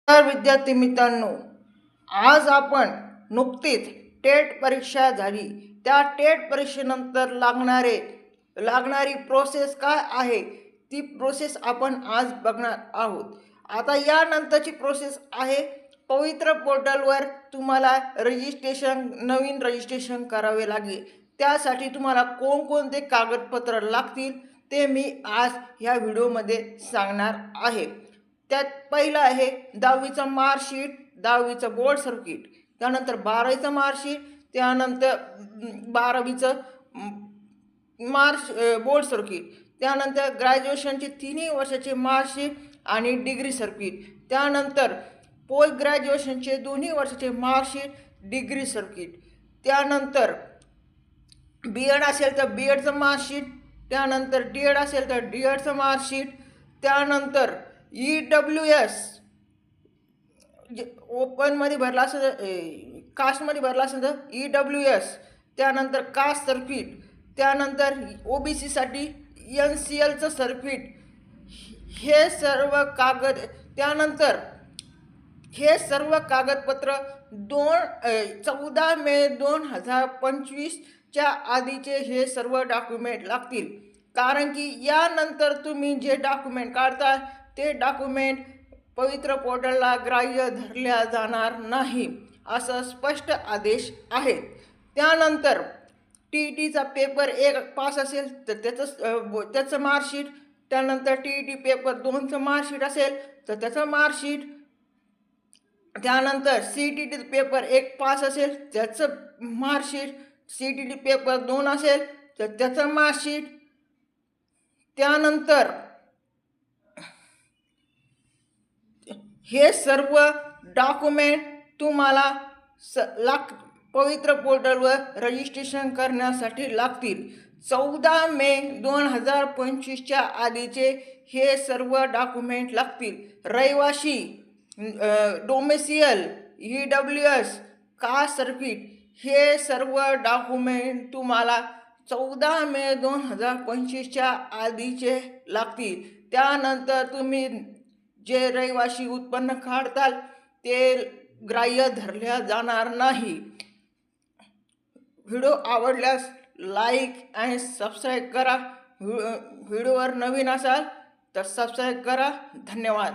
तर विद्यार्थी मित्रांनो, आज आपण नुकतीच टेट परीक्षा झाली. त्या टेट परीक्षेनंतर लागणारी प्रोसेस काय आहे, ती प्रोसेस आपण आज बघणार आहोत. आता यानंतरची प्रोसेस आहे, पवित्र पोर्टलवर तुम्हाला नवीन रजिस्ट्रेशन करावे लागेल. त्यासाठी तुम्हाला कोणकोणते कागदपत्र लागतील ते मी आज ह्या व्हिडिओमध्ये सांगणार आहे. त्यात पहिलं आहे 10वीचं मार्कशीट, 10वीचं बोर्ड सर्किट, त्यानंतर 12वीचं मार्कशीट, त्यानंतर 12वीचं बोर्ड सर्किट, त्यानंतर ग्रॅज्युएशनचे 3 वर्षाचे मार्कशीट आणि डिग्री सर्किट, त्यानंतर पोस्ट ग्रॅज्युएशनचे 2 वर्षाचे मार्कशीट, डिग्री सर्किट, त्यानंतर BEd असेल तर BEdचं मार्कशीट, त्यानंतर DEd असेल तर DEdचं मार्कशीट, त्यानंतर EWS ओपनमध्ये भरला असेल, कास्टमध्ये भरला असेल तर EWS, त्यानंतर कास्ट सर्किट, त्यानंतर OBCसाठी NCLचं सर्किट, हे सर्व कागदपत्र 14 मे 2025च्या आधीचे हे सर्व डॉक्युमेंट लागतील. कारण की यानंतर तुम्ही जे डॉक्युमेंट काढता ते डॉक्युमेंट पवित्र पोर्टलला ग्राह्य धरल्या जाणार नाही, असं स्पष्ट आदेश आहे. त्यानंतर TETचा पेपर 1 पास असेल तर त्याचं मार्कशीट, त्यानंतर TET पेपर 2चं मार्कशीट असेल तर त्याचं मार्कशीट, त्यानंतर CTT पेपर 1 पास असेल त्याचं मार्कशीट, CTT पेपर 2 असेल तर त्याचं मार्कशीट, त्यानंतर हे सर्व डॉक्युमेंट तुम्हाला पवित्र पोर्टलवर रजिस्ट्रेशन करण्यासाठी लागतील. 14 मे 2025च्या आधीचे हे सर्व डॉक्युमेंट लागतील. रहिवासी, डोमेसियल, EWS, कास्ट सर्किट, हे सर्व डॉक्युमेंट तुम्हाला 14 मे 2025च्या आधीचे लागतील. त्यानंतर तुम्ही जे रहिवासी उत्पन्न काढताल ते ग्राह्य धरल्या जाणार नाही. व्हिडिओ आवडल्यास लाईक आणि सबस्क्राईब करा. व्हिडिओवर नवीन असाल तर सबस्क्राईब करा. धन्यवाद.